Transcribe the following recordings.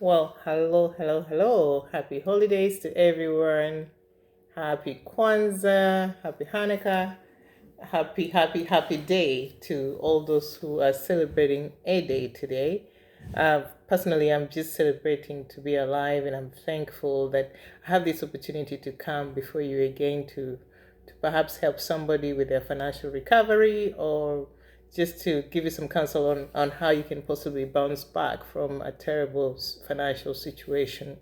Well, hello, hello, hello. Happy holidays to everyone. Happy Kwanzaa, happy Hanukkah, happy day to all those who are celebrating a day today. Personally, I'm just celebrating to be alive, and I'm thankful that I have this opportunity to come before you again to perhaps help somebody with their financial recovery or just to give you some counsel on how you can possibly bounce back from a terrible financial situation.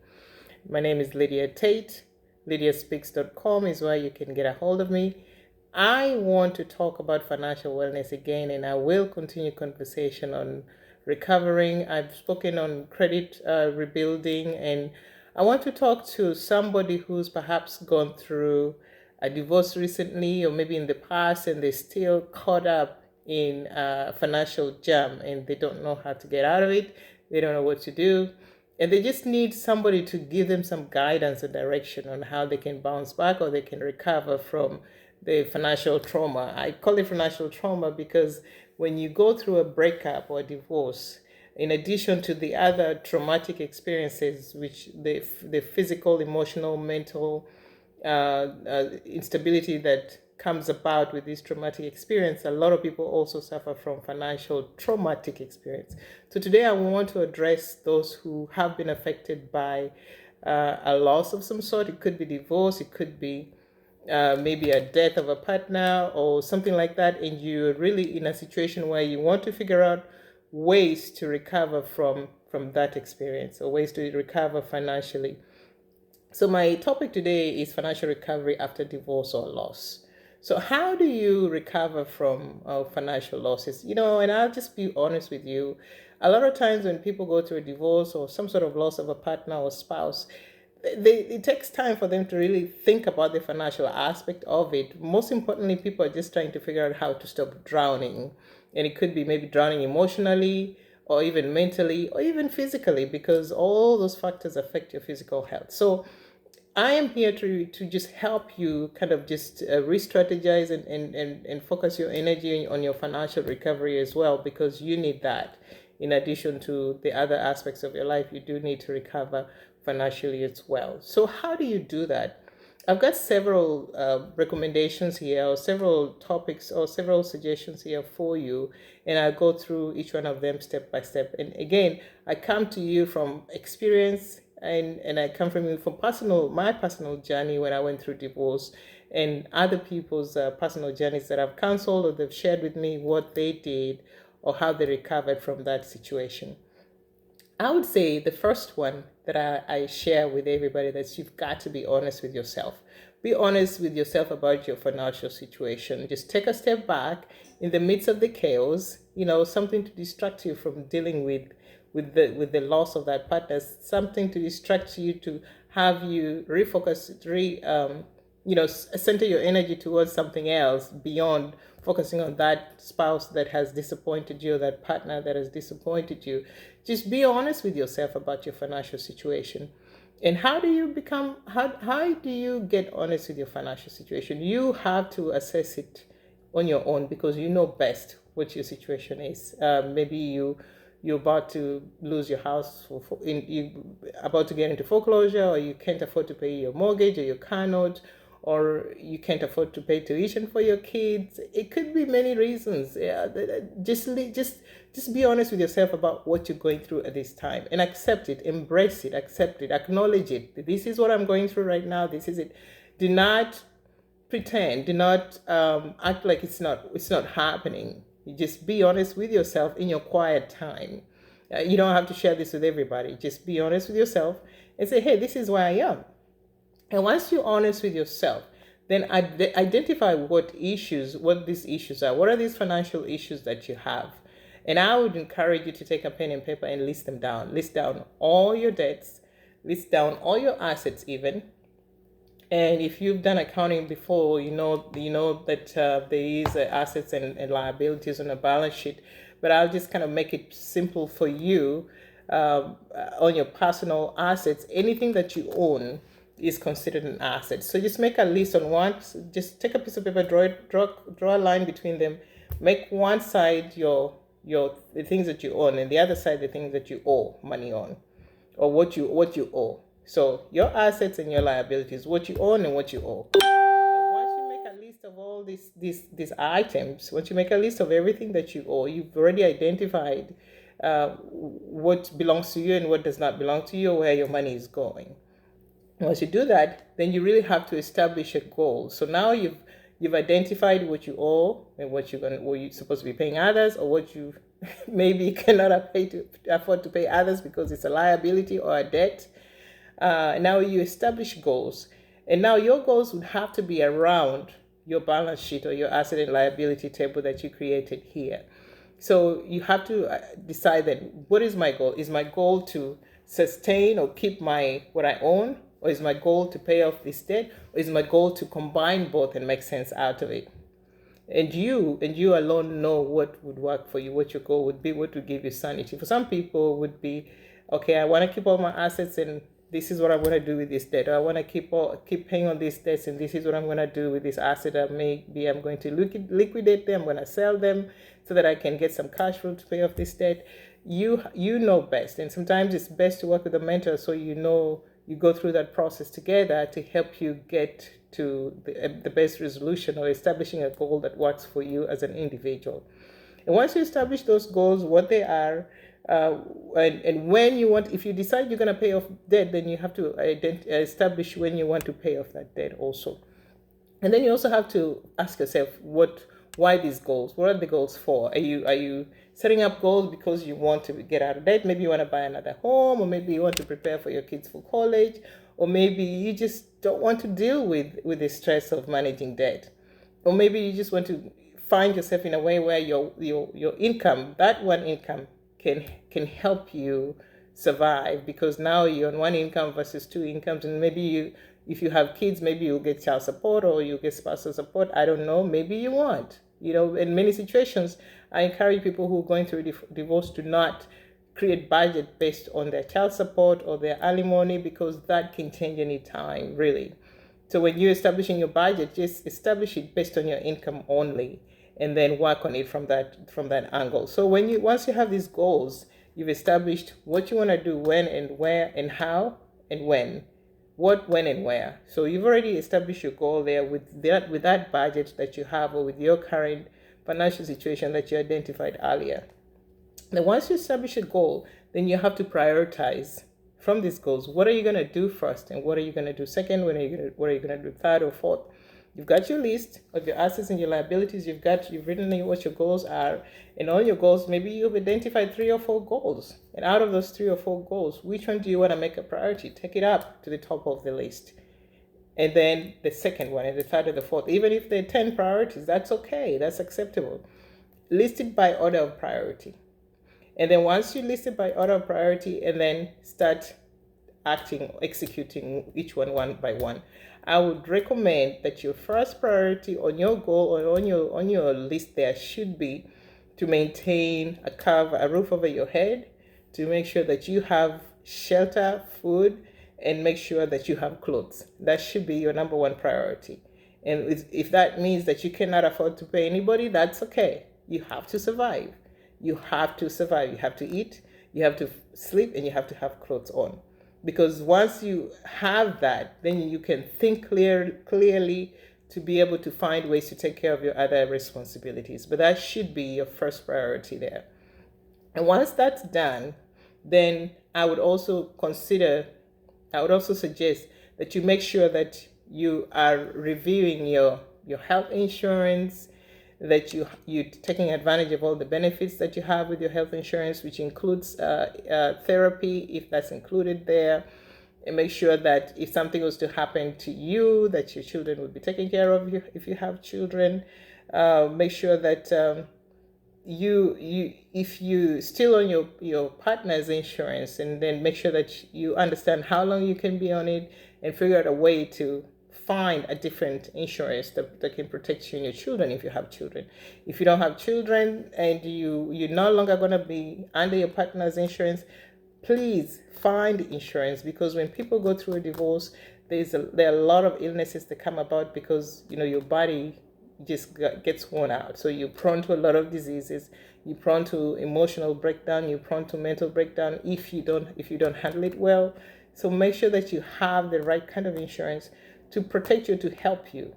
My name is Lydia Tate. LydiaSpeaks.com is where you can get a hold of me. I want to talk about financial wellness again, and I will continue conversation on recovering. I've spoken on credit rebuilding, and I want to talk to somebody who's perhaps gone through a divorce recently or maybe in the past, and they're still caught up in a financial jam and they don't know how to get out of it. They don't know what to do. And they just need somebody to give them some guidance and direction on how they can bounce back or they can recover from the financial trauma. I call it financial trauma because when you go through a breakup or a divorce, in addition to the other traumatic experiences, which the physical, emotional, mental instability that comes about with this traumatic experience, a lot of people also suffer from financial traumatic experience. So today I want to address those who have been affected by a loss of some sort. It could be divorce, it could be maybe a death of a partner or something like that, and you're really in a situation where you want to figure out ways to recover from that experience or ways to recover financially. So my topic today is financial recovery after divorce or loss. So how do you recover from financial losses? And I'll just be honest with you. A lot of times when people go through a divorce or some sort of loss of a partner or spouse, it takes time for them to really think about the financial aspect of it. Most importantly, people are just trying to figure out how to stop drowning. And it could be maybe drowning emotionally or even mentally or even physically, because all those factors affect your physical health. So I am here to just help you kind of just re-strategize and focus your energy on your financial recovery as well, because you need that. In addition to the other aspects of your life, you do need to recover financially as well. So how do you do that? I've got several recommendations here, or several topics, or several suggestions here for you, and I'll go through each one of them step by step. And again, I come to you from experience, and I come from my personal journey when I went through divorce, and other people's personal journeys that I've counseled or they've shared with me what they did or how they recovered from that situation. I would say the first one that I share with everybody, that you've got to be honest with yourself. Be honest with yourself about your financial situation. Just take a step back in the midst of the chaos, something to distract you from dealing with the loss of that partner, something to distract you, to have you refocus, center your energy towards something else beyond focusing on that spouse that has disappointed you, or that partner that has disappointed you. Just be honest with yourself about your financial situation. And how do you get honest with your financial situation? You have to assess it on your own, because you know best what your situation is. Maybe you're about to lose your house, you about to get into foreclosure, or you can't afford to pay your mortgage or your car note, or you can't afford to pay tuition for your kids. It could be many reasons. Yeah, just be honest with yourself about what you're going through at this time, and accept it, embrace it, accept it, acknowledge it. This is what I'm going through right now. This is it. Do not pretend. Do not act like it's not happening. You just be honest with yourself in your quiet time. You don't have to share this with everybody. Just be honest with yourself and say, hey, this is where I am. And once you're honest with yourself, then identify what these issues are. What are these financial issues that you have? And I would encourage you to take a pen and paper and list them down. List down all your debts, list down all your assets even. And if you've done accounting before, you know that there is assets and liabilities on a balance sheet. But I'll just kind of make it simple for you. On your personal assets, anything that you own is considered an asset. So just make a list on one. Just take a piece of paper, draw a line between them. Make one side the things that you own, and the other side the things that you owe money on, or what you owe. So your assets and your liabilities, what you own and what you owe. And once you make a list of all these items, once you make a list of everything that you owe, you've already identified what belongs to you and what does not belong to you, or where your money is going. Once you do that, then you really have to establish a goal. So now you've identified what you owe and what you're supposed to be paying others, or what you maybe cannot afford to pay others because it's a liability or a debt. Now you establish goals, and now your goals would have to be around your balance sheet or your asset and liability table that you created here. So you have to decide then, what is my goal? Is my goal to sustain or keep what I own, or is my goal to pay off this debt, or is my goal to combine both and make sense out of it? And you alone know what would work for you, what your goal would be, what would give you sanity. For some people, it would be, okay, I want to keep all my assets, and this is what I'm going to do with this debt. Or I want to keep paying on these debts, and this is what I'm going to do with this asset. Maybe I'm going to liquidate them. I'm going to sell them so that I can get some cash flow to pay off this debt. You know best, and sometimes it's best to work with a mentor, so you go through that process together to help you get to the best resolution, or establishing a goal that works for you as an individual. And once you establish those goals, what they are, and when you want, if you decide you're going to pay off debt, then you have to establish when you want to pay off that debt also. And then you also have to ask yourself, why these goals? What are the goals for? Are you setting up goals because you want to get out of debt? Maybe you want to buy another home, or maybe you want to prepare for your kids for college, or maybe you just don't want to deal with the stress of managing debt, or maybe you just want to find yourself in a way where your income, that one income, can help you survive, because now you're on one income versus two incomes, and maybe if you have kids, maybe you'll get child support or you'll get spousal support. I don't know. Maybe you won't. In many situations, I encourage people who are going through divorce to not create budget based on their child support or their alimony, because that can change any time, really. So when you're establishing your budget, just establish it based on your income only, and then work on it from that angle. So once you have these goals, you've established what you want to do, when and where and how and when. What, when, and where. So you've already established your goal there with that budget that you have, or with your current financial situation that you identified earlier. Now, once you establish a goal, then you have to prioritize from these goals. What are you going to do first, and what are you going to do second? What are you going to do third or fourth? You've got your list of your assets and your liabilities. You've written what your goals are, and on your goals, maybe you've identified 3 or 4 goals. And out of those 3 or 4 goals, which one do you want to make a priority? Take it up to the top of the list. And then the second one, and the third, and the fourth. Even if they're 10 priorities, that's okay. That's acceptable. List it by order of priority. And then once you list it by order of priority, and then start executing each one by one. I would recommend that your first priority on your goal, or on your list there, should be to maintain a roof over your head, to make sure that you have shelter, food, and make sure that you have clothes. That should be your number one priority. And if that means that you cannot afford to pay anybody, that's okay. You have to survive. You have to survive. You have to eat, you have to sleep, and you have to have clothes on. Because once you have that, then you can think clearly to be able to find ways to take care of your other responsibilities. But that should be your first priority there. And once that's done, then I would also suggest that you make sure that you are reviewing your health insurance, that you're taking advantage of all the benefits that you have with your health insurance, which includes therapy, if that's included there. And make sure that if something was to happen to you, that your children would be taken care of if you have children. Make sure that if you still on your partner's insurance, and then make sure that you understand how long you can be on it, and figure out a way to find a different insurance that can protect you and your children if you have children. If you don't have children and you're no longer going to be under your partner's insurance, please find insurance, because when people go through a divorce, there are a lot of illnesses that come about because your body just gets worn out. So you're prone to a lot of diseases. You're prone to emotional breakdown. You're prone to mental breakdown if you don't handle it well. So make sure that you have the right kind of insurance to protect you, to help you.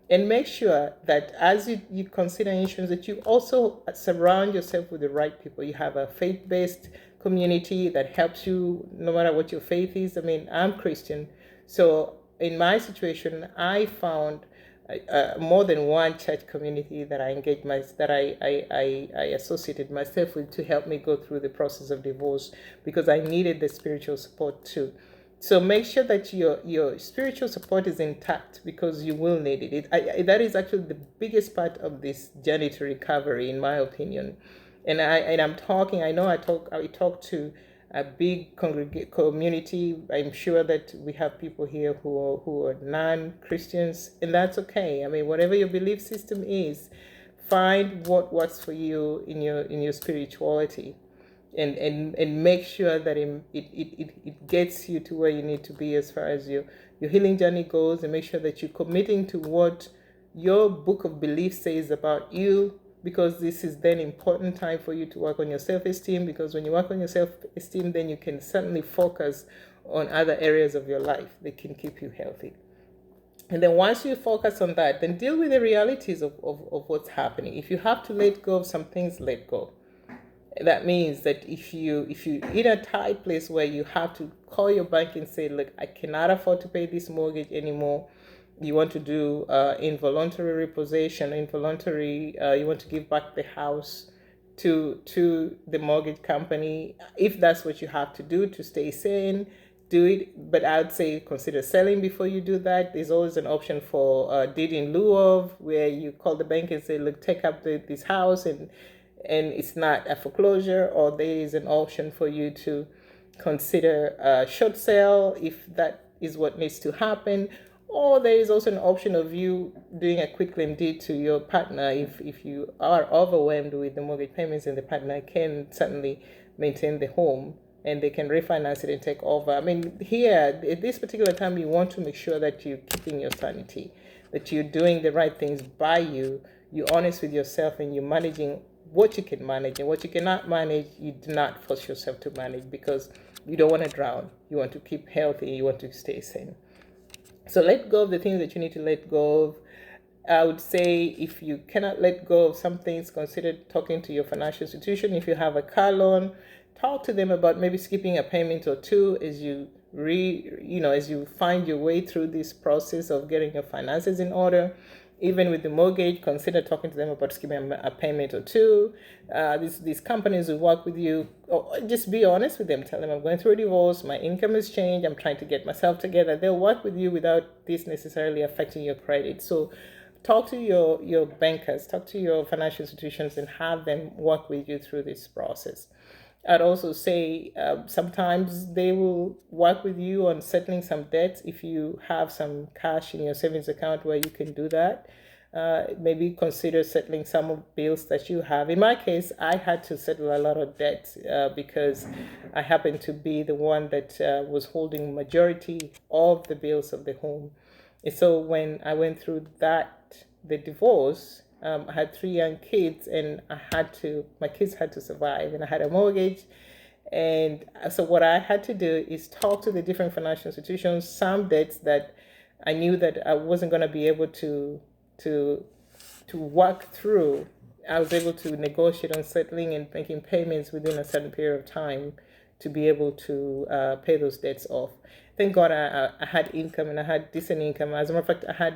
And make sure that as you consider insurance, that you also surround yourself with the right people. You have a faith-based community that helps you no matter what your faith is. I mean, I'm Christian. So in my situation, I found more than one church community that I associated myself with to help me go through the process of divorce, because I needed the spiritual support too. So make sure that your spiritual support is intact, because you will need it. That is actually the biggest part of this journey to recovery, in my opinion. And I'm talking. I talk to a big community. I'm sure that we have people here who are non-Christians, and that's okay. I mean, whatever your belief system is, find what works for you in your spirituality, and make sure that it gets you to where you need to be as far as your healing journey goes, and make sure that you're committing to what your book of belief says about you, because this is then important time for you to work on your self-esteem, because when you work on your self-esteem, then you can certainly focus on other areas of your life that can keep you healthy. And then once you focus on that, then deal with the realities of what's happening. If you have to let go of some things, let go. That means that if you're in a tight place where you have to call your bank and say, look, I cannot afford to pay this mortgage anymore, you want to do involuntary repossession, you want to give back the house to the mortgage company, if that's what you have to do to stay sane, do it. But I would say consider selling before you do that. There's always an option for deed in lieu of, where you call the bank and say, look, take up this house, and it's not a foreclosure. Or there is an option for you to consider a short sale if that is what needs to happen. Or there is also an option of you doing a quitclaim deed to your partner if you are overwhelmed with the mortgage payments, and the partner can certainly maintain the home and they can refinance it and take over. I mean, here, at this particular time, you want to make sure that you're keeping your sanity, that you're doing the right things by you, you're honest with yourself, and you're managing what you can manage, and what you cannot manage, you do not force yourself to manage, because you don't want to drown. You want to keep healthy, you want to stay sane. So let go of the things that you need to let go of. I would say if you cannot let go of some things, consider talking to your financial institution. If you have a car loan, talk to them about maybe skipping a payment or two as you as you find your way through this process of getting your finances in order. Even with the mortgage, consider talking to them about skipping a payment or two. These companies will work with you. Or just be honest with them. Tell them, I'm going through a divorce. My income has changed. I'm trying to get myself together. They'll work with you without this necessarily affecting your credit. So talk to your bankers, talk to your financial institutions, and have them work with you through this process. I'd also say sometimes they will work with you on settling some debts if you have some cash in your savings account where you can do that. Maybe consider settling some of bills that you have. In my case, I had to settle a lot of debts because I happened to be the one that was holding majority of the bills of the home. And so when I went through the divorce, I had 3 young kids, and my kids had to survive, and I had a mortgage. And so what I had to do is talk to the different financial institutions, some debts that I knew that I wasn't going to be able to work through. I was able to negotiate on settling and making payments within a certain period of time to be able to pay those debts off. Thank God I had income, and I had decent income. As a matter of fact, I had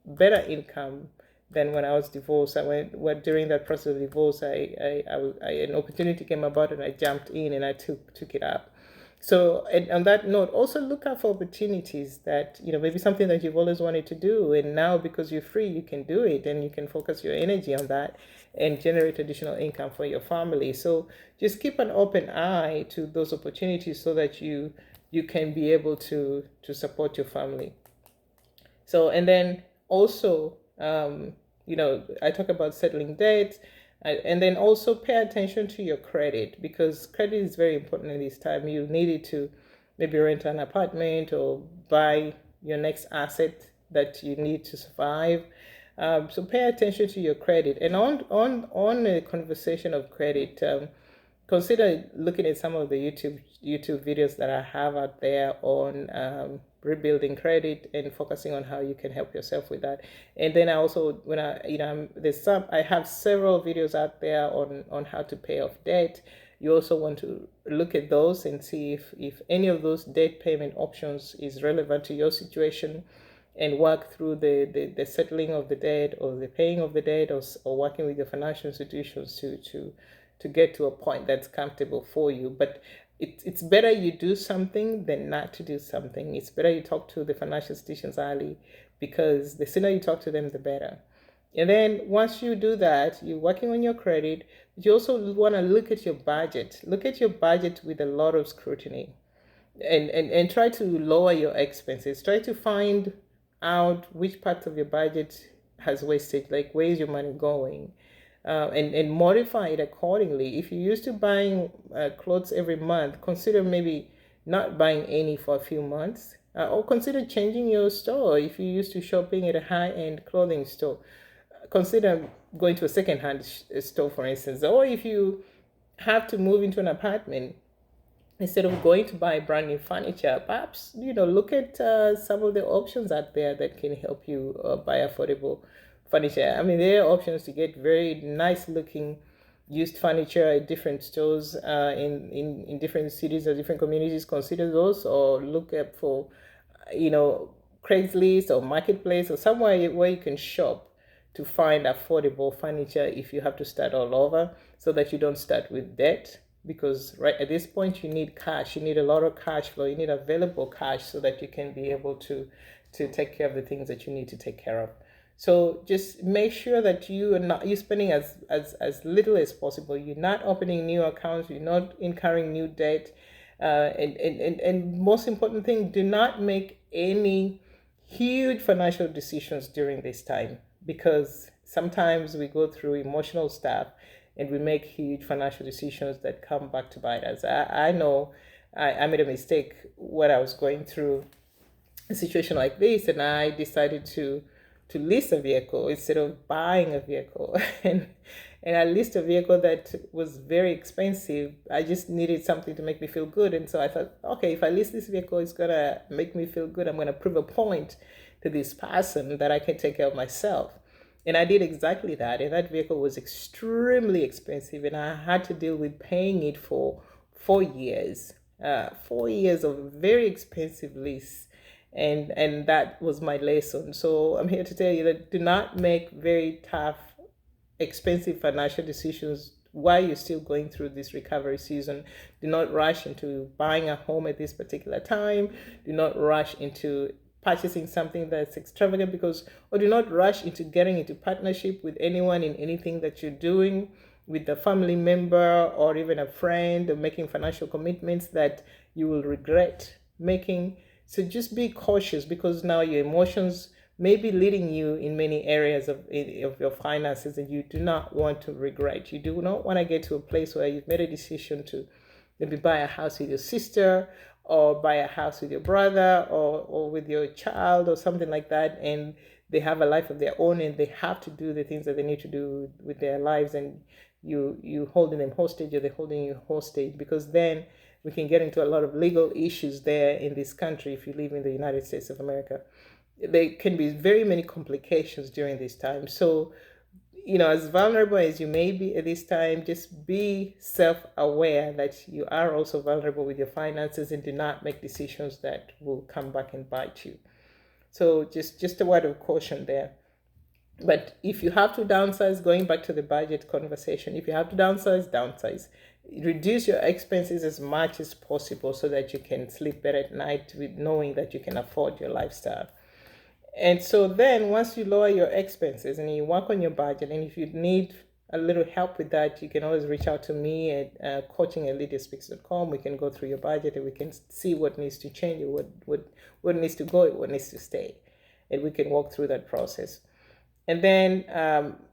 better income than when I was divorced. During that process of divorce, an opportunity came about, and I jumped in and I took it up. So, and on that note, also look out for opportunities that, maybe something that you've always wanted to do, and now because you're free, you can do it, and you can focus your energy on that and generate additional income for your family. So just keep an open eye to those opportunities so that you can be able to support your family. So, and then also, I talk about settling debt, and then also pay attention to your credit, because credit is very important in this time. You need it to maybe rent an apartment or buy your next asset that you need to survive. So pay attention to your credit. And on a conversation of credit, consider looking at some of the YouTube videos that I have out there on rebuilding credit and focusing on how you can help yourself with that. And then I also, when I have several videos out there on how to pay off debt. You also want to look at those and see if any of those debt payment options is relevant to your situation, and work through the settling of the debt or the paying of the debt, or working with your financial institutions to get to a point that's comfortable for you. But it's better you do something than not to do something. It's better you talk to the financial institutions early, because the sooner you talk to them, the better. And then once you do that, you're working on your credit. You also want to look at your budget. Look at your budget with a lot of scrutiny, and try to lower your expenses. Try to find out which part of your budget has wastage, like where's your money going, and modify it accordingly. If you're used to buying clothes every month, consider maybe not buying any for a few months, or consider changing your store. If you're used to shopping at a high-end clothing store, consider going to a second-hand store, for instance. Or if you have to move into an apartment, instead of going to buy brand new furniture, perhaps look at some of the options out there that can help you buy affordable furniture. I mean, there are options to get very nice looking used furniture at different stores in different cities or different communities. Consider those, or look up for Craigslist or Marketplace or somewhere where you can shop to find affordable furniture if you have to start all over, so that you don't start with debt. Because right at this point, you need cash. You need a lot of cash flow. You need available cash so that you can be able to take care of the things that you need to take care of. So just make sure that you're spending as little as possible. You're not opening new accounts. You're not incurring new debt. And most important thing, do not make any huge financial decisions during this time, because sometimes we go through emotional stuff and we make huge financial decisions that come back to bite us. I know I made a mistake when I was going through a situation like this, and I decided to lease a vehicle instead of buying a vehicle. And I leased a vehicle that was very expensive. I just needed something to make me feel good. And so I thought, okay, if I lease this vehicle, it's going to make me feel good. I'm going to prove a point to this person that I can take care of myself. And I did exactly that. And that vehicle was extremely expensive. And I had to deal with paying it for 4 years. 4 years of very expensive lease. And that was my lesson. So I'm here to tell you that do not make very tough, expensive financial decisions while you're still going through this recovery season. Do not rush into buying a home at this particular time. Do not rush into purchasing something that's extravagant, or do not rush into getting into partnership with anyone in anything that you're doing, with a family member or even a friend, or making financial commitments that you will regret making. So just be cautious, because now your emotions may be leading you in many areas of your finances, and you do not want to regret. You do not want to get to a place where you've made a decision to maybe buy a house with your sister, or buy a house with your brother, or with your child, or something like that, and they have a life of their own, and they have to do the things that they need to do with their lives, and you holding them hostage, or they're holding you hostage, because then we can get into a lot of legal issues there in this country if you live in the United States of America. There can be very many complications during this time. So, as vulnerable as you may be at this time, just be self-aware that you are also vulnerable with your finances, and do not make decisions that will come back and bite you. So just a word of caution there. But if you have to downsize, going back to the budget conversation, if you have to downsize. Reduce your expenses as much as possible so that you can sleep better at night with knowing that you can afford your lifestyle. And so then once you lower your expenses and you work on your budget, and if you need a little help with that, you can always reach out to me at coaching@lydiaspeaks.com. We can go through your budget and we can see what needs to change, or what needs to go, what needs to stay. And we can walk through that process. And then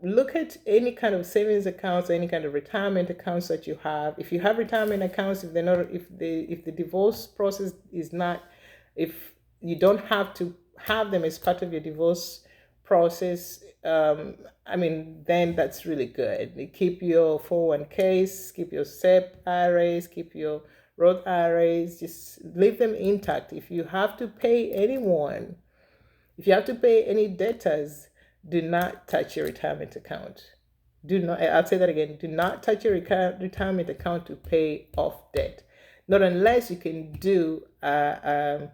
look at any kind of savings accounts, or any kind of retirement accounts that you have. If you have retirement accounts, if the divorce process is not, if you don't have to have them as part of your divorce process, then that's really good. Keep your 401ks, keep your SEP IRAs, keep your Roth IRAs, just leave them intact. If you have to pay anyone, if you have to pay any debtors, do not touch your retirement account. Do not, I'll say that again, do not touch your retirement account to pay off debt. Not unless you can do a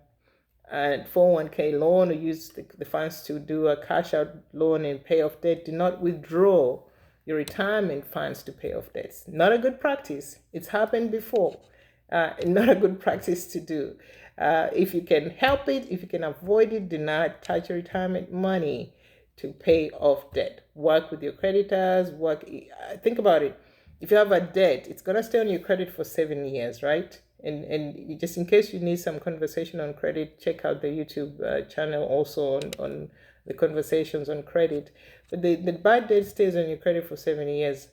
401k loan or use the funds to do a cash out loan and pay off debt. Do not withdraw your retirement funds to pay off debts. Not a good practice. It's happened before. Not a good practice to do. If you can help it, if you can avoid it, do not touch your retirement money to pay off debt. Work with your creditors. Think about it. If you have a debt, it's going to stay on your credit for 7 years, right? And just in case you need some conversation on credit, check out the YouTube channel also on the conversations on credit. But the bad debt stays on your credit for 7 years.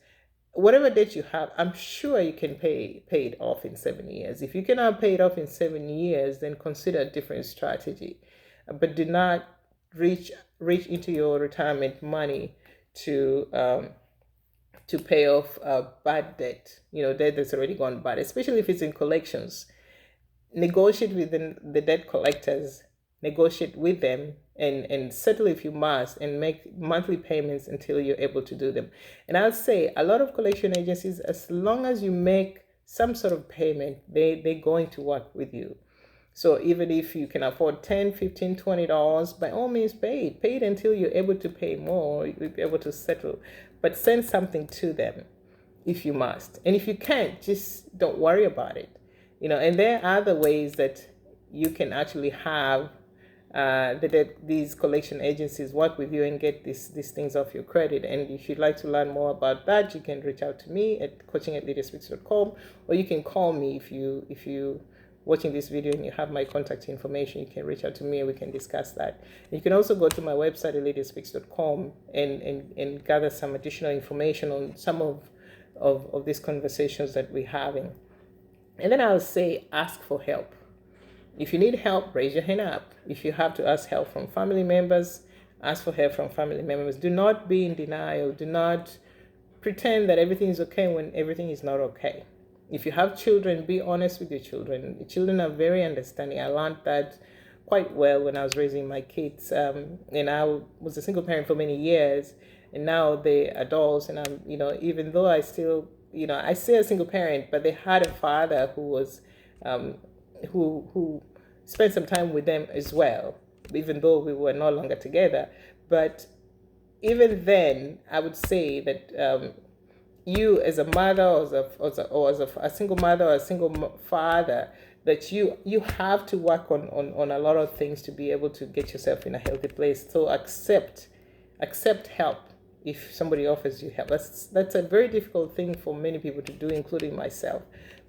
Whatever debt you have, I'm sure you can pay it off in 7 years. If you cannot pay it off in 7 years, then consider a different strategy. But do not reach into your retirement money to pay off bad debt, debt that's already gone bad, especially if it's in collections. Negotiate with the debt collectors, negotiate with them, and settle if you must, and make monthly payments until you're able to do them. And I'll say a lot of collection agencies, as long as you make some sort of payment, they're going to work with you. So even if you can afford $10, $15, $20, by all means pay it until you're able to pay more, you'll be able to settle. But send something to them if you must. And if you can't, just don't worry about it. And there are other ways that you can actually have these collection agencies work with you and get these things off your credit. And if you'd like to learn more about that, you can reach out to me at coaching@leaderspeaks.com, or you can call me if you watching this video and you have my contact information. You can reach out to me and we can discuss that. And you can also go to my website at leaderspeaks.com and gather some additional information on some of these conversations that we're having. And then I'll say, ask for help. If you need help, raise your hand up. If you have to ask help from family members, ask for help from family members. Do not be in denial. Do not pretend that everything is okay when everything is not okay. If you have children, be honest with your children. The children are very understanding. I learned that quite well when I was raising my kids. And I was a single parent for many years, and now they're adults. And I'm, even though I still, I say a single parent, but they had a father who was, who spent some time with them as well, even though we were no longer together. But even then, I would say that you as a mother or as a single mother or a single father, that you have to work on a lot of things to be able to get yourself in a healthy place. So accept help if somebody offers you help. That's a very difficult thing for many people to do, including myself.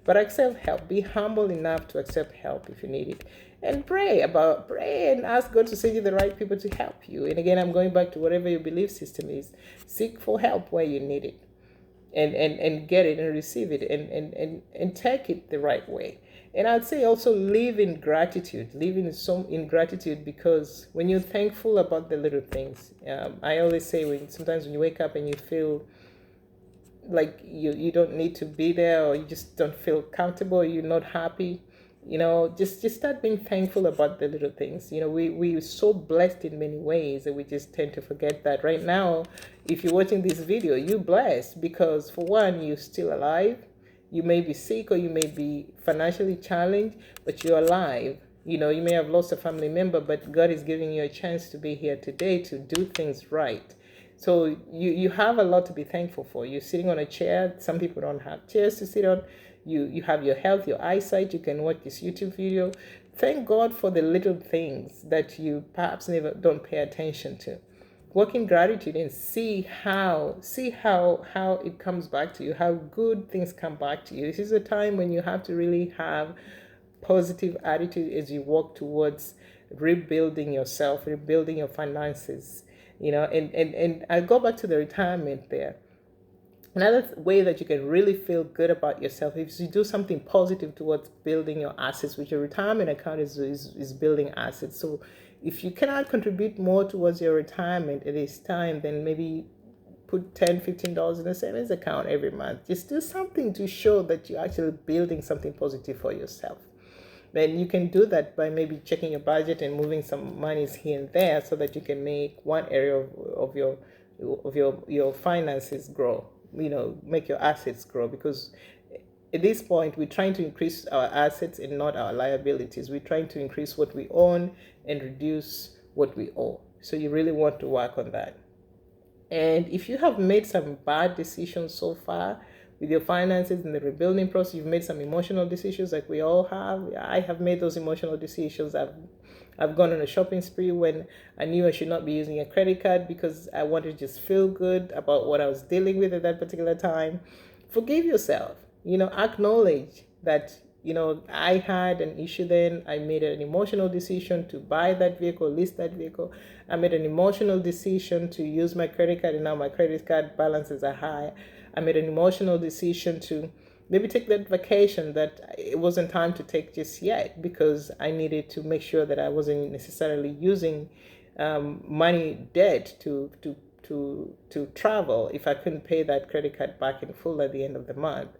But accept help. Be humble enough to accept help if you need it. And pray and ask God to send you the right people to help you. And again, I'm going back to whatever your belief system is. Seek for help where you need it. And get it and receive it and take it the right way. And I'd say also live in gratitude. Live in gratitude, because when you're thankful about the little things, I always say sometimes when you wake up and you feel like you don't need to be there, or you just don't feel comfortable, you're not happy, just start being thankful about the little things. We're so blessed in many ways that we just tend to forget that. Right now, if you're watching this video, you're blessed because, for one, you're still alive. You may be sick or you may be financially challenged, but you're alive. You may have lost a family member, but God is giving you a chance to be here today to do things right. So you have a lot to be thankful for. You're sitting on a chair. Some people don't have chairs to sit on. You have your health, your eyesight. You can watch this YouTube video. Thank God for the little things that you perhaps don't pay attention to. Walk in gratitude and see how it comes back to you, how good things come back to you. This is a time when you have to really have positive attitude as you walk towards rebuilding yourself, rebuilding your finances. And I go back to the retirement there. Another way that you can really feel good about yourself is you do something positive towards building your assets, which your retirement account is building assets. So if you cannot contribute more towards your retirement at this time, then maybe put $10, $15 in a savings account every month. Just do something to show that you're actually building something positive for yourself. Then you can do that by maybe checking your budget and moving some monies here and there so that you can make one area of your finances grow, make your assets grow. Because at this point, we're trying to increase our assets and not our liabilities. We're trying to increase what we own and reduce what we owe. So you really want to work on that. And if you have made some bad decisions so far with your finances in the rebuilding process, you've made some emotional decisions like we all have. I have made those emotional decisions. I've gone on a shopping spree when I knew I should not be using a credit card because I wanted to just feel good about what I was dealing with at that particular time. Forgive yourself. Acknowledge that, I had an issue then. I made an emotional decision to buy that vehicle, list that vehicle. I made an emotional decision to use my credit card, and now my credit card balances are high. I made an emotional decision to maybe take that vacation that it wasn't time to take just yet because I needed to make sure that I wasn't necessarily using money debt to travel if I couldn't pay that credit card back in full at the end of the month.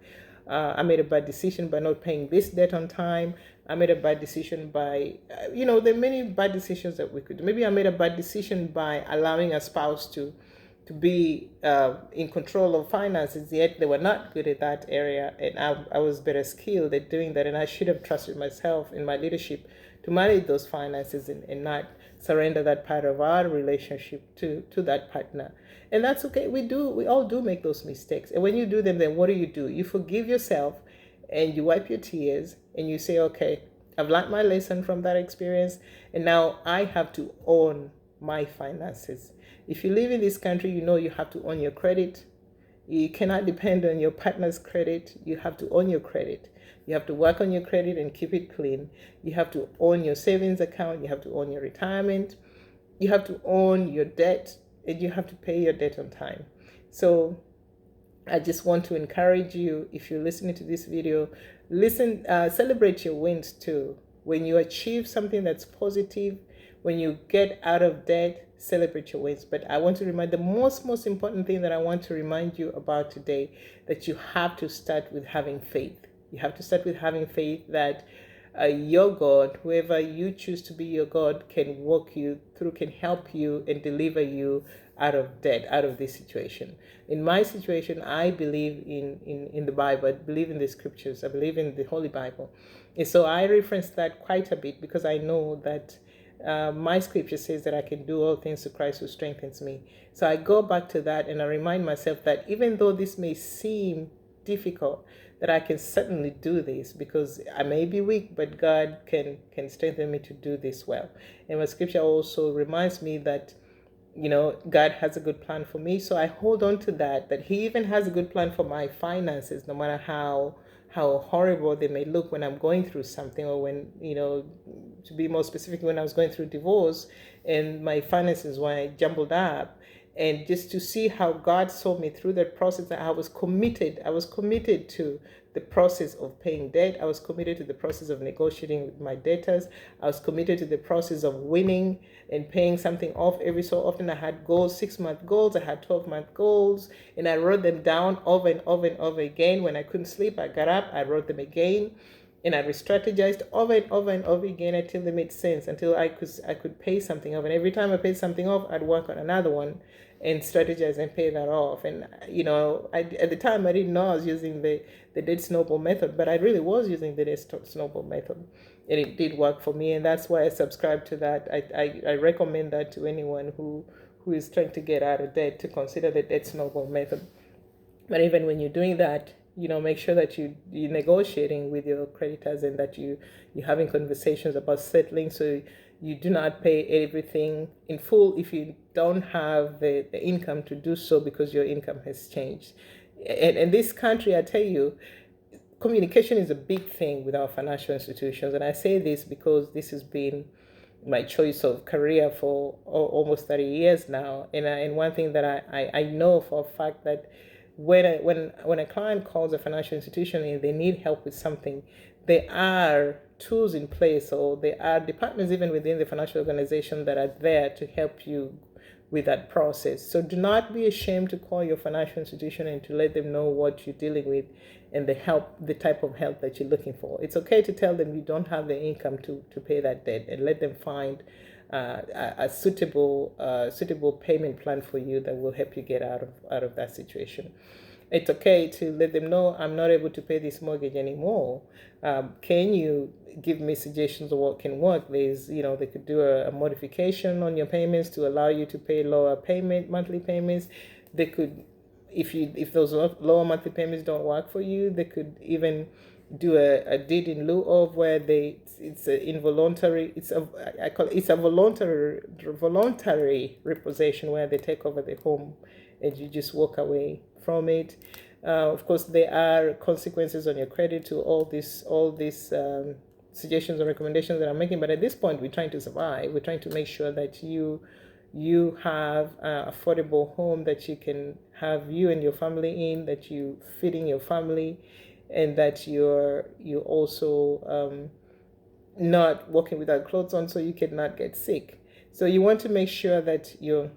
I made a bad decision by not paying this debt on time. I made a bad decision by, there are many bad decisions that we could do. Maybe I made a bad decision by allowing a spouse to be in control of finances, yet they were not good at that area, and I was better skilled at doing that, and I should have trusted myself in my leadership to manage those finances and not surrender that part of our relationship to that partner. And that's okay. We all do make those mistakes, and when you do them, then what do? You forgive yourself, and you wipe your tears, and you say, okay, I've learned my lesson from that experience, and now I have to own my finances. If you live in this country, you have to own your credit. You cannot depend on your partner's credit. You have to own your credit. You have to work on your credit and keep it clean. You have to own your savings account. You have to own your retirement. You have to own your debt, and you have to pay your debt on time. So I just want to encourage you, if you're listening to this video, celebrate your wins too. When you achieve something that's positive, when you get out of debt, celebrate your wins. But I want to remind the most important thing that I want to remind you about today, that you have to start with having faith. You have to start with having faith that your God, whoever you choose to be your God, can walk you through, can help you and deliver you out of debt, out of this situation. In my situation, I believe in the Bible. I believe in the scriptures. I believe in the Holy Bible. And so I reference that quite a bit because I know that my scripture says that I can do all things through Christ who strengthens me. So I go back to that and I remind myself that even though this may seem difficult, that I can certainly do this because I may be weak, but God can strengthen me to do this well. And my scripture also reminds me that, God has a good plan for me. So I hold on to that He even has a good plan for my finances, no matter how horrible they may look when I'm going through something, or when, to be more specific, when I was going through divorce and my finances were jumbled up. And just to see how God saw me through that process, that I was committed to the process of paying debt. I was committed to the process of negotiating with my debtors. I was committed to the process of winning and paying something off every so often. I had goals, 6-month goals. I had 12-month goals, and I wrote them down over and over and over again. When I couldn't sleep, I got up, I wrote them again, and I re-strategized over and over and over again until they made sense, until I could pay something off. And every time I paid something off, I'd work on another one and strategize and pay that off. And at the time I didn't know I was using the debt snowball method, but I really was using the debt snowball method, and it did work for me. And that's why I subscribe to that. I recommend that to anyone who is trying to get out of debt, to consider the debt snowball method. But even when you're doing that, make sure that you're negotiating with your creditors, and that you're having conversations about settling, so you do not pay everything in full if you don't have the income to do so, because your income has changed. And in this country, I tell you, communication is a big thing with our financial institutions. And I say this because this has been my choice of career for almost 30 years now. And one thing that I know for a fact, that when a client calls a financial institution and they need help with something, there are tools in place, or there are departments even within the financial organization that are there to help you with that process. So do not be ashamed to call your financial institution and to let them know what you're dealing with and the type of help that you're looking for. It's okay to tell them you don't have the income to pay that debt, and let them find a suitable payment plan for you that will help you get out of that situation. It's okay to let them know, I'm not able to pay this mortgage anymore. Can you give me suggestions of what can work? They could do a modification on your payments to allow you to pay lower monthly payments. They could, if those lower monthly payments don't work for you, they could even do a deed in lieu of, where it's a voluntary repossession, where they take over the home and you just walk away from it. Of course, there are consequences on your credit to all these suggestions and recommendations that I'm making. But at this point, we're trying to survive. We're trying to make sure that you have an affordable home that you can have you and your family in, that you feeding your family, and that you also not walking without clothes on, so you cannot get sick. So you want to make sure that your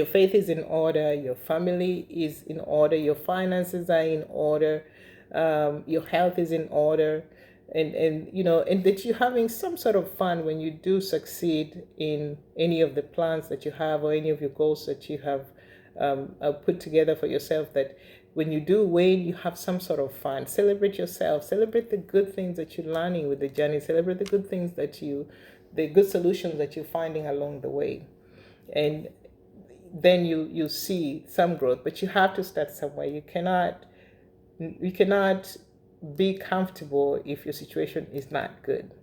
faith is in order, your family is in order, your finances are in order, your health is in order, and that you're having some sort of fun when you do succeed in any of the plans that you have, or any of your goals that you have put together for yourself. That when you do win, you have some sort of fun. Celebrate yourself. Celebrate the good things that you're learning with the journey. Celebrate the good things the good solutions that you're finding along the way, and then you see some growth. But you have to start somewhere. You cannot be comfortable if your situation is not good.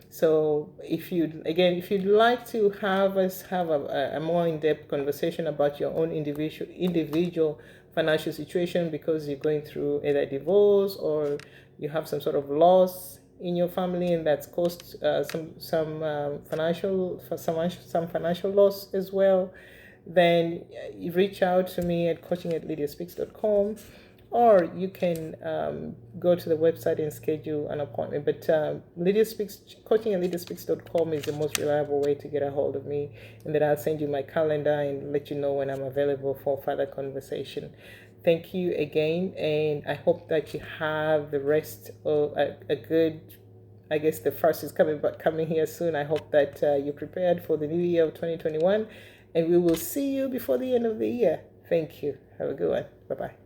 So if you'd like to have us have a more in-depth conversation about your own individual financial situation, because you're going through either divorce or you have some sort of loss in your family, and that's caused some financial loss as well, then you reach out to me at coaching@lydiaspeaks.com, or you can go to the website and schedule an appointment. But coaching@lydiaspeaks.com is the most reliable way to get a hold of me, and then I'll send you my calendar and let you know when I'm available for further conversation. Thank you again, and I hope that you have the rest of a good, I guess the first is coming here soon. I hope that you're prepared for the new year of 2021, and we will see you before the end of the year. Thank you. Have a good one. Bye-bye.